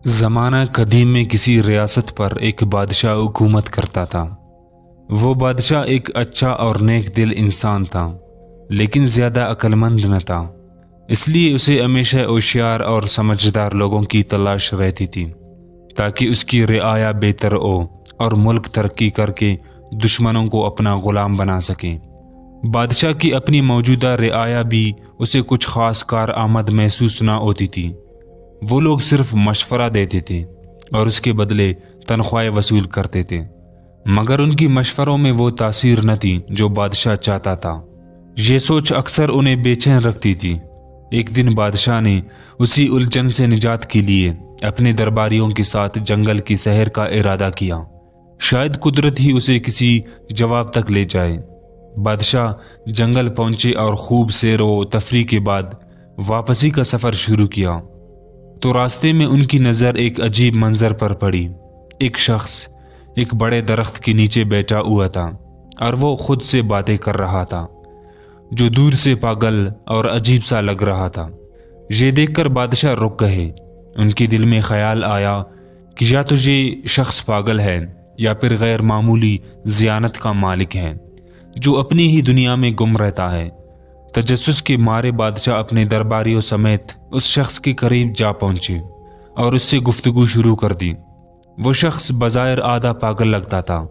زمانہ قدیم میں کسی ریاست پر ایک بادشاہ حکومت کرتا تھا۔ وہ بادشاہ ایک اچھا اور نیک دل انسان تھا، لیکن زیادہ عقل مند نہ تھا۔ اس لیے اسے ہمیشہ ہوشیار اور سمجھدار لوگوں کی تلاش رہتی تھی تاکہ اس کی رعایا بہتر ہو اور ملک ترقی کر کے دشمنوں کو اپنا غلام بنا سکے۔ بادشاہ کی اپنی موجودہ رعایا بھی اسے کچھ خاص کارآمد محسوس نہ ہوتی تھی۔ وہ لوگ صرف مشورہ دیتے تھے اور اس کے بدلے تنخواہیں وصول کرتے تھے، مگر ان کی مشوروں میں وہ تاثیر نہ تھی جو بادشاہ چاہتا تھا۔ یہ سوچ اکثر انہیں بے چین رکھتی تھی۔ ایک دن بادشاہ نے اسی الجھن سے نجات کے لیے اپنے درباریوں کے ساتھ جنگل کی سیر کا ارادہ کیا۔ شاید قدرت ہی اسے کسی جواب تک لے جائے۔ بادشاہ جنگل پہنچے اور خوب سیر و تفریح کے بعد واپسی کا سفر شروع کیا تو راستے میں ان کی نظر ایک عجیب منظر پر پڑی۔ ایک شخص ایک بڑے درخت کے نیچے بیٹھا ہوا تھا اور وہ خود سے باتیں کر رہا تھا، جو دور سے پاگل اور عجیب سا لگ رہا تھا۔ یہ دیکھ کر بادشاہ رک گئے۔ ان کے دل میں خیال آیا کہ یا تو یہ شخص پاگل ہے یا پھر غیر معمولی ذہانت کا مالک ہے جو اپنی ہی دنیا میں گم رہتا ہے۔ تجسس کے مارے بادشاہ اپنے درباریوں سمیت اس شخص کے قریب جا پہنچے اور اس سے گفتگو شروع کر دی۔ وہ شخص بظاہر آدھا پاگل لگتا تھا،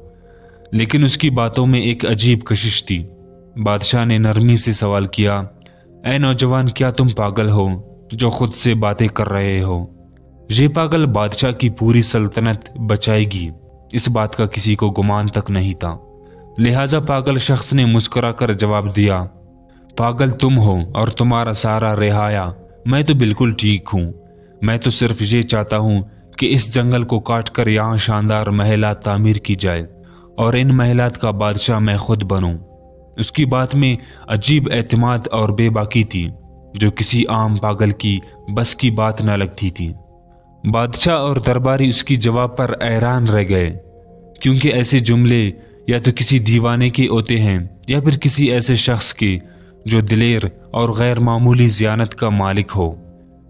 لیکن اس کی باتوں میں ایک عجیب کشش تھی۔ بادشاہ نے نرمی سے سوال کیا، اے نوجوان، کیا تم پاگل ہو جو خود سے باتیں کر رہے ہو؟ یہ پاگل بادشاہ کی پوری سلطنت بچائے گی، اس بات کا کسی کو گمان تک نہیں تھا۔ لہٰذا پاگل شخص نے مسکرا کر جواب دیا، پاگل تم ہو اور تمہارا سارا رعایا، میں تو بالکل ٹھیک ہوں۔ میں تو صرف یہ چاہتا ہوں کہ اس جنگل کو کاٹ کر یہاں شاندار محلات تعمیر کی جائے اور ان محلات کا بادشاہ میں خود بنوں۔ اس کی بات میں عجیب اعتماد اور بے باکی تھی جو کسی عام پاگل کی بس کی بات نہ لگتی تھی۔ بادشاہ اور درباری اس کی جواب پر حیران رہ گئے، کیونکہ ایسے جملے یا تو کسی دیوانے کے ہوتے ہیں یا پھر کسی ایسے شخص کے جو دلیر اور غیر معمولی ذہانت کا مالک ہو۔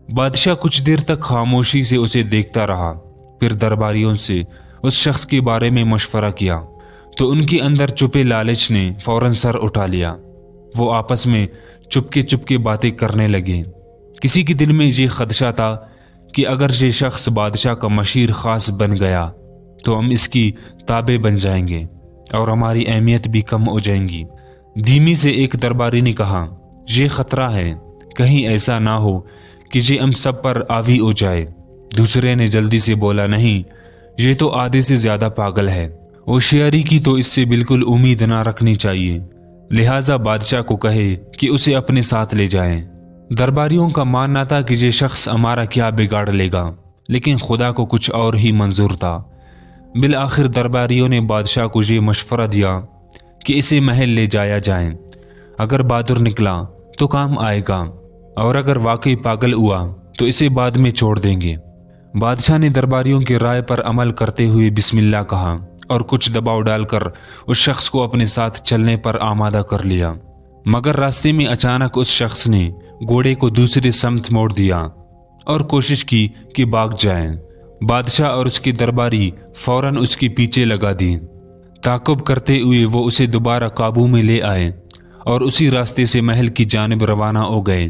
بادشاہ کچھ دیر تک خاموشی سے اسے دیکھتا رہا، پھر درباریوں سے اس شخص کے بارے میں مشورہ کیا تو ان کے اندر چھپے لالچ نے فوراً سر اٹھا لیا۔ وہ آپس میں چپکے باتیں کرنے لگے۔ کسی کے دل میں یہ خدشہ تھا کہ اگر یہ شخص بادشاہ کا مشیر خاص بن گیا تو ہم اس کی تابع بن جائیں گے اور ہماری اہمیت بھی کم ہو جائیں گی۔ دھیمی سے ایک درباری نے کہا، یہ خطرہ ہے، کہیں ایسا نہ ہو کہ یہ ہم سب پر حاوی ہو جائے۔ دوسرے نے جلدی سے بولا، نہیں، یہ تو آدھے سے زیادہ پاگل ہے، ہوشیاری کی تو اس سے بالکل امید نہ رکھنی چاہیے، لہٰذا بادشاہ کو کہے کہ اسے اپنے ساتھ لے جائیں۔ درباریوں کا ماننا تھا کہ یہ شخص ہمارا کیا بگاڑ لے گا، لیکن خدا کو کچھ اور ہی منظور تھا۔ بالآخر درباریوں نے بادشاہ کو یہ مشورہ دیا کہ اسے محل لے جایا جائے۔ اگر بہادر نکلا تو کام آئے گا، اور اگر واقعی پاگل ہوا تو اسے بعد میں چھوڑ دیں گے۔ بادشاہ نے درباریوں کی رائے پر عمل کرتے ہوئے بسم اللہ کہا اور کچھ دباؤ ڈال کر اس شخص کو اپنے ساتھ چلنے پر آمادہ کر لیا، مگر راستے میں اچانک اس شخص نے گھوڑے کو دوسری سمت موڑ دیا اور کوشش کی کہ بھاگ جائیں۔ بادشاہ اور اس کے درباری فوراً اس کے پیچھے لگا دی۔ تعقب کرتے ہوئے وہ اسے دوبارہ قابو میں لے آئے اور اسی راستے سے محل کی جانب روانہ ہو گئے۔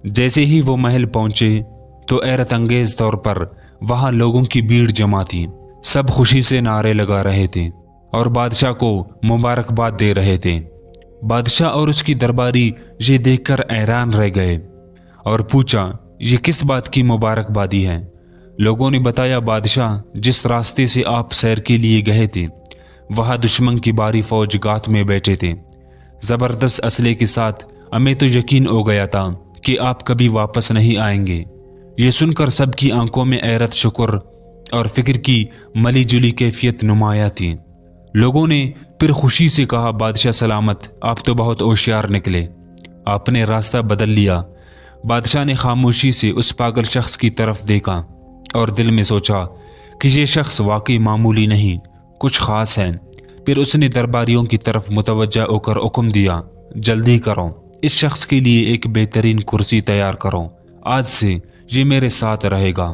جیسے ہی وہ محل پہنچے تو حیرت انگیز طور پر وہاں لوگوں کی بھیڑ جمع تھی۔ سب خوشی سے نعرے لگا رہے تھے اور بادشاہ کو مبارکباد دے رہے تھے۔ بادشاہ اور اس کی درباری یہ دیکھ کر حیران رہ گئے اور پوچھا، یہ کس بات کی مبارکبادی ہے؟ لوگوں نے بتایا، بادشاہ، جس راستے سے آپ سیر کے لیے گئے تھے وہاں دشمن کی بھاری فوج گات میں بیٹھے تھے، زبردست اسلحے کے ساتھ۔ ہمیں تو یقین ہو گیا تھا کہ آپ کبھی واپس نہیں آئیں گے۔ یہ سن کر سب کی آنکھوں میں حیرت، شکر اور فکر کی ملی جلی کیفیت نمایاں تھی۔ لوگوں نے پھر خوشی سے کہا، بادشاہ سلامت، آپ تو بہت ہوشیار نکلے، آپ نے راستہ بدل لیا۔ بادشاہ نے خاموشی سے اس پاگل شخص کی طرف دیکھا اور دل میں سوچا کہ یہ شخص واقعی معمولی نہیں، کچھ خاص ہے۔ پھر اس نے درباریوں کی طرف متوجہ ہو کر حکم دیا، جلدی کرو، اس شخص کے لیے ایک بہترین کرسی تیار کرو، آج سے یہ میرے ساتھ رہے گا۔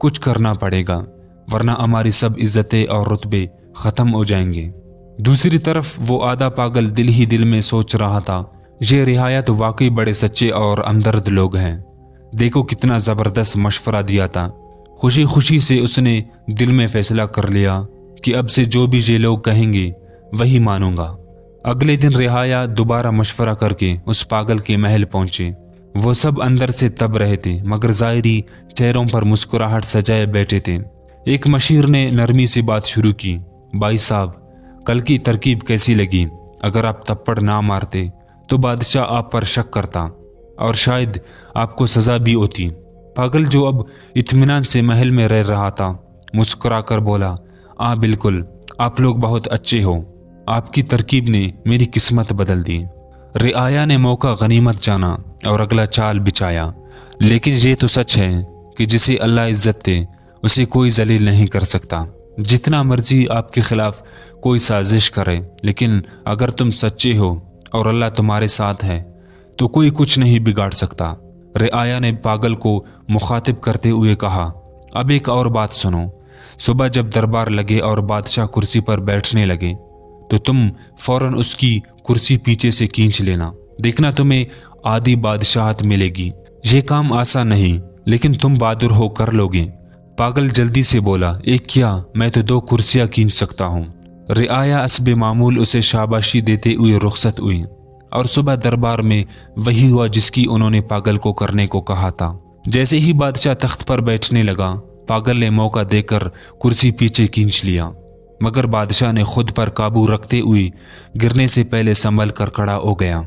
کچھ کرنا پڑے گا ورنہ ہماری سب عزتیں اور رتبے ختم ہو جائیں گے۔ دوسری طرف وہ آدھا پاگل دل ہی دل میں سوچ رہا تھا، یہ رعایا تو واقعی بڑے سچے اور ہمدرد لوگ ہیں، دیکھو کتنا زبردست مشورہ دیا تھا۔ خوشی خوشی سے اس نے دل میں فیصلہ کر لیا کہ اب سے جو بھی یہ لوگ کہیں گے وہی مانوں گا۔ اگلے دن رعایا دوبارہ مشورہ کر کے اس پاگل کے محل پہنچے۔ وہ سب اندر سے تب رہے تھے مگر ظاہری چہروں پر مسکراہٹ سجائے بیٹھے تھے۔ ایک مشیر نے نرمی سے بات شروع کی، بھائی صاحب کل کی ترکیب کیسی لگی؟ اگر آپ تپڑ نہ مارتے تو بادشاہ آپ پر شک کرتا اور شاید آپ کو سزا بھی ہوتی۔ پاگل جو اب اطمینان سے محل میں رہ رہا تھا مسکرا کر بولا، ہاں بالکل، آپ لوگ بہت اچھے ہو، آپ کی ترکیب نے میری قسمت بدل دی۔ رعایا نے موقع غنیمت جانا اور اگلا چال بچھایا، لیکن یہ تو سچ ہے کہ جسے اللہ عزت دے اسے کوئی ذلیل نہیں کر سکتا۔ جتنا مرضی آپ کے خلاف کوئی سازش کرے، لیکن اگر تم سچے ہو اور اللہ تمہارے ساتھ ہے تو کوئی کچھ نہیں بگاڑ سکتا۔ رعایا نے پاگل کو مخاطب کرتے ہوئے کہا، اب ایک اور بات سنو، صبح جب دربار لگے اور بادشاہ کرسی پر بیٹھنے لگے تو تم فوراً اس کی کرسی پیچھے سے کھینچ لینا، دیکھنا تمہیں آدھی بادشاہت ملے گی۔ یہ کام آسان نہیں لیکن تم بہادر ہو کر لوگے۔ پاگل جلدی سے بولا، ایک کیا، میں تو 2 کرسیاں کھینچ سکتا ہوں۔ رعایا حسب معمول اسے شاباشی دیتے ہوئے رخصت ہوئی اور صبح دربار میں وہی ہوا جس کی انہوں نے پاگل کو کرنے کو کہا تھا۔ جیسے ہی بادشاہ تخت پر بیٹھنے لگا، پاگل نے موقع دے کر کرسی پیچھے کھینچ لیا، مگر بادشاہ نے خود پر قابو رکھتے ہوئے گرنے سے پہلے سنبھل کر کھڑا ہو گیا۔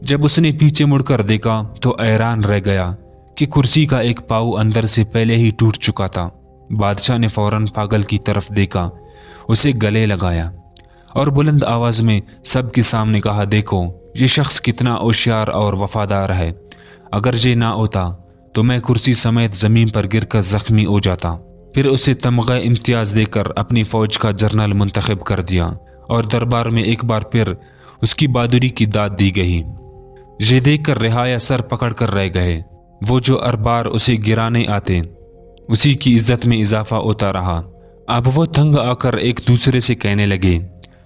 جب اس نے پیچھے مڑ کر دیکھا تو حیران رہ گیا کہ کرسی کا ایک پاؤں اندر سے پہلے ہی ٹوٹ چکا تھا۔ بادشاہ نے فوراً پاگل کی طرف دیکھا، اسے گلے لگایا اور بلند آواز میں سب کے سامنے کہا، دیکھو یہ شخص کتنا ہوشیار اور وفادار ہے، اگر یہ نہ ہوتا تو میں کرسی سمیت زمین پر گر کر زخمی ہو جاتا۔ پھر اسے تمغہ امتیاز دے کر اپنی فوج کا جنرل منتخب کر دیا اور دربار میں ایک بار پھر اس کی بہادری کی داد دی گئی۔ یہ دیکھ کر رعایا سر پکڑ کر رہ گئے۔ وہ جو ہر بار اسے گرانے آتے اسی کی عزت میں اضافہ ہوتا رہا۔ اب وہ تنگ آ کر ایک دوسرے سے کہنے لگے،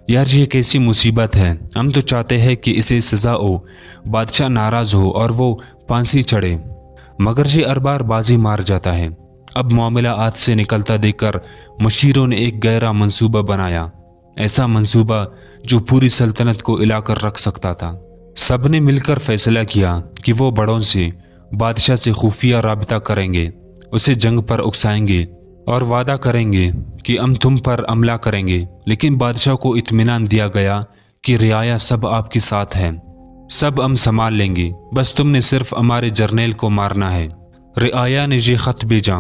یار یہ کیسی مصیبت ہے، ہم تو چاہتے ہیں کہ اسے سزا ہو، بادشاہ ناراض ہو اور وہ پھانسی چڑھے، مگر یہ ہر بار بازی مار جاتا ہے۔ اب معاملہ ہاتھ سے نکلتا دیکھ کر مشیروں نے ایک گہرا منصوبہ بنایا، ایسا منصوبہ جو پوری سلطنت کو ہلا کر رکھ سکتا تھا۔ سب نے مل کر فیصلہ کیا کہ وہ بڑوں سے بادشاہ سے خفیہ رابطہ کریں گے، اسے جنگ پر اکسائیں گے اور وعدہ کریں گے کہ ہم تم پر حملہ کریں گے، لیکن بادشاہ کو اطمینان دیا گیا کہ رعایا سب آپ کے ساتھ ہے، سب ہم سنبھال لیں گے، بس تم نے صرف ہمارے جرنیل کو مارنا ہے۔ رعایا نے یہ خط بھیجا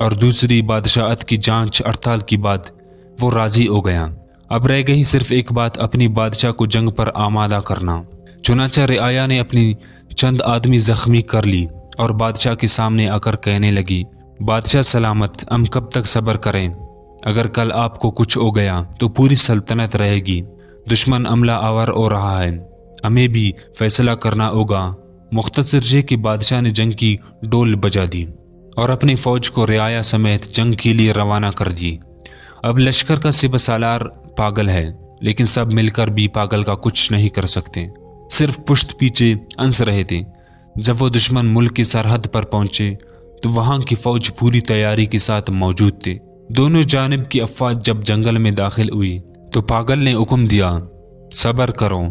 اور دوسری بادشاہت کی جانچ ہڑتال کے بعد وہ راضی ہو گیا۔ اب رہ گئی صرف ایک بات، اپنی بادشاہ کو جنگ پر آمادہ کرنا۔ چنانچہ رعایا نے اپنی چند آدمی زخمی کر لی اور بادشاہ کے سامنے آ کر کہنے لگی، بادشاہ سلامت، ہم کب تک صبر کریں؟ اگر کل آپ کو کچھ ہو گیا تو پوری سلطنت رہے گی، دشمن حملہ آور ہو رہا ہے، ہمیں بھی فیصلہ کرنا ہوگا۔ مختصر یہ کہ بادشاہ نے جنگ کی ڈول بجا دی اور اپنی فوج کو رعایا سمیت جنگ کے لیے روانہ کر دی۔ اب لشکر کا سپہ سالار پاگل ہے، لیکن سب مل کر بھی پاگل کا کچھ نہیں کر سکتے، صرف پشت پیچھے ہنس رہے تھے۔ جب وہ دشمن ملک کی سرحد پر پہنچے تو وہاں کی فوج پوری تیاری کے ساتھ موجود تھے۔ دونوں جانب کی افواج جب جنگل میں داخل ہوئی تو پاگل نے حکم دیا، صبر کرو،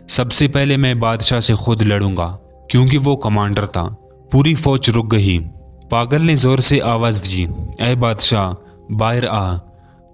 سب سے پہلے میں بادشاہ سے خود لڑوں گا، کیونکہ وہ کمانڈر تھا۔ پوری فوج رک گئی۔ پاگل نے زور سے آواز دی، اے بادشاہ باہر آ۔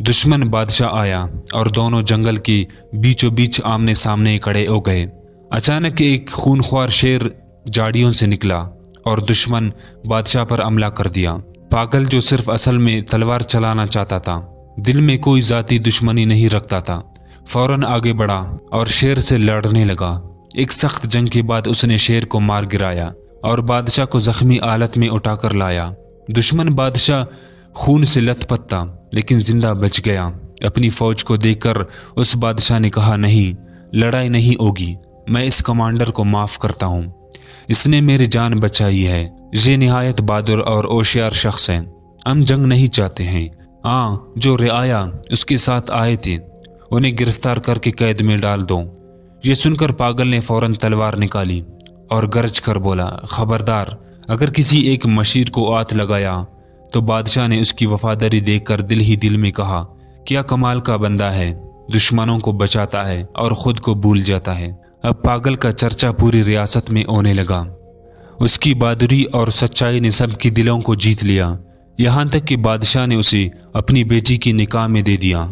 دشمن بادشاہ آیا اور دونوں جنگل کے بیچوں بیچ آمنے سامنے کھڑے ہو گئے۔ اچانک ایک خونخوار شیر جھاڑیوں سے نکلا اور دشمن بادشاہ پر حملہ کر دیا۔ پاگل جو صرف اصل میں تلوار چلانا چاہتا تھا، دل میں کوئی ذاتی دشمنی نہیں رکھتا تھا، فوراً آگے بڑھا اور شیر سے لڑنے لگا۔ ایک سخت جنگ کے بعد اس نے شیر کو مار گرایا اور بادشاہ کو زخمی حالت میں اٹھا کر لایا۔ دشمن بادشاہ خون سے لت پت تھا لیکن زندہ بچ گیا۔ اپنی فوج کو دیکھ کر اس بادشاہ نے کہا، نہیں، لڑائی نہیں ہوگی، میں اس کمانڈر کو معاف کرتا ہوں، اس نے میری جان بچائی ہے، یہ نہایت بہادر اور ہوشیار شخص ہے۔ ہم جنگ نہیں چاہتے ہیں۔ جو رعایا اس کے ساتھ آئے تھے انہیں گرفتار کر کے قید میں ڈال دو۔ یہ سن کر پاگل نے فوراً تلوار نکالی اور گرج کر بولا، خبردار، اگر کسی ایک مشیر کو ہاتھ لگایا تو بادشاہ نے اس کی وفاداری دیکھ کر دل ہی دل میں کہا، کیا کمال کا بندہ ہے، دشمنوں کو بچاتا ہے اور خود کو بھول جاتا ہے۔ اب پاگل کا چرچا پوری ریاست میں ہونے لگا۔ اس کی بہادری اور سچائی نے سب کی دلوں کو جیت لیا، یہاں تک کہ بادشاہ نے اسے اپنی بیٹی کی نکاح میں دے دیا۔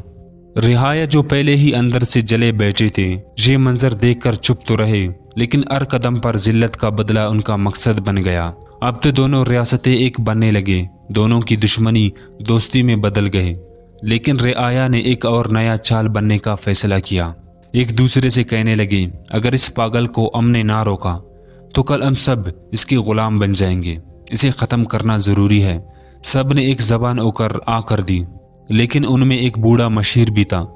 رعایا جو پہلے ہی اندر سے جلے بیٹھے تھے یہ منظر دیکھ کر چپ تو رہے، لیکن ہر قدم پر ذلت کا بدلہ ان کا مقصد بن گیا۔ اب تو دونوں ریاستیں ایک بننے لگے، دونوں کی دشمنی دوستی میں بدل گئے۔ لیکن رعایا نے ایک اور نیا چال بننے کا فیصلہ کیا۔ ایک دوسرے سے کہنے لگے، اگر اس پاگل کو ہم نے نہ روکا تو کل ہم سب اس کے غلام بن جائیں گے، اسے ختم کرنا ضروری ہے۔ سب نے ایک زبان ہو کر کر دی، لیکن ان میں ایک بوڑھا مشیر بھی تھا،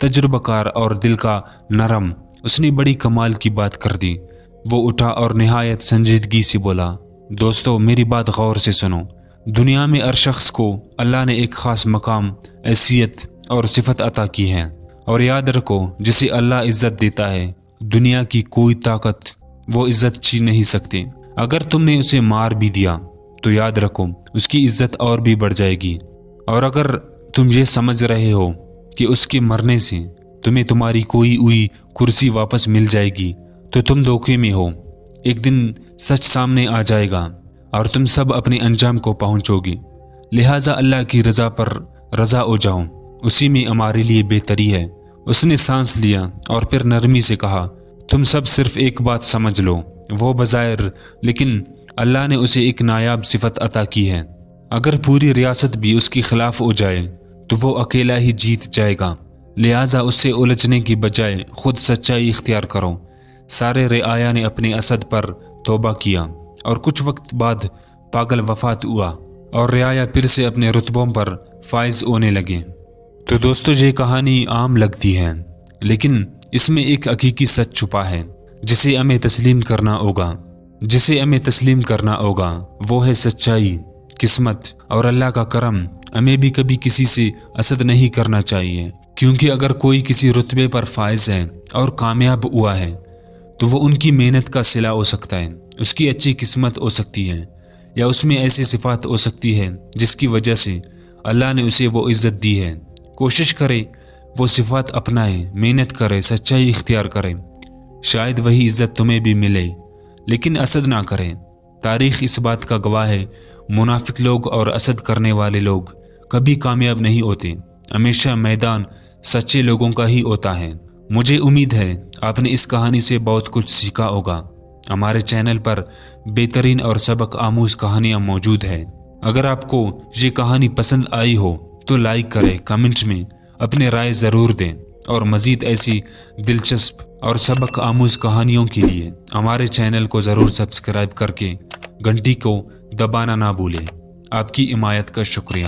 تجربہ کار اور دل کا نرم۔ اس نے بڑی کمال کی بات کر دی۔ وہ اٹھا اور نہایت سنجیدگی سے بولا، دوستو میری بات غور سے سنو۔ دنیا میں ہر شخص کو اللہ نے ایک خاص مقام، حیثیت اور صفت عطا کی ہے، اور یاد رکھو جسے اللہ عزت دیتا ہے دنیا کی کوئی طاقت وہ عزت چھین نہیں سکتی۔ اگر تم نے اسے مار بھی دیا تو یاد رکھو اس کی عزت اور بھی بڑھ جائے گی، اور اگر تم یہ سمجھ رہے ہو کہ اس کے مرنے سے تمہیں تمہاری کوئی ہوئی کرسی واپس مل جائے گی تو تم دھوکے میں ہو۔ ایک دن سچ سامنے آ جائے گا اور تم سب اپنے انجام کو پہنچو گی، لہٰذا اللہ کی رضا پر رضا ہو جاؤ، اسی میں ہمارے لیے بہتری ہے۔ اس نے سانس لیا اور پھر نرمی سے کہا، تم سب صرف ایک بات سمجھ لو، وہ بظاہر لیکن اللہ نے اسے ایک نایاب صفت عطا کی ہے۔ اگر پوری ریاست بھی اس کے خلاف ہو جائے تو وہ اکیلا ہی جیت جائے گا، لہٰذا اس سے الجھنے کی بجائے خود سچائی اختیار کرو۔ سارے رعایا نے اپنے اسد پر توبہ کیا اور کچھ وقت بعد پاگل وفات ہوا اور رعایا پھر سے اپنے رتبوں پر فائز ہونے لگے۔ تو دوستو یہ کہانی عام لگتی ہے، لیکن اس میں ایک حقیقی سچ چھپا ہے جسے ہمیں تسلیم کرنا ہوگا، وہ ہے سچائی، قسمت اور اللہ کا کرم۔ ہمیں بھی کبھی کسی سے حسد نہیں کرنا چاہیے، کیونکہ اگر کوئی کسی رتبے پر فائز ہے اور کامیاب ہوا ہے تو وہ ان کی محنت کا صلہ ہو سکتا ہے، اس کی اچھی قسمت ہو سکتی ہے، یا اس میں ایسی صفات ہو سکتی ہے جس کی وجہ سے اللہ نے اسے وہ عزت دی ہے۔ کوشش کرے وہ صفات اپنائے، محنت کرے، سچائی اختیار کرے، شاید وہی عزت تمہیں بھی ملے، لیکن حسد نہ کریں۔ تاریخ اس بات کا گواہ ہے، منافق لوگ اور حسد کرنے والے لوگ کبھی کامیاب نہیں ہوتے، ہمیشہ میدان سچے لوگوں کا ہی ہوتا ہے۔ مجھے امید ہے آپ نے اس کہانی سے بہت کچھ سیکھا ہوگا۔ ہمارے چینل پر بہترین اور سبق آموز کہانیاں موجود ہیں۔ اگر آپ کو یہ کہانی پسند آئی ہو تو لائک کریں، کمنٹ میں اپنے رائے ضرور دیں، اور مزید ایسی دلچسپ اور سبق آموز کہانیوں کے لیے ہمارے چینل کو ضرور سبسکرائب کر کے گھنٹی کو دبانا نہ بھولیں۔ آپ کی حمایت کا شکریہ۔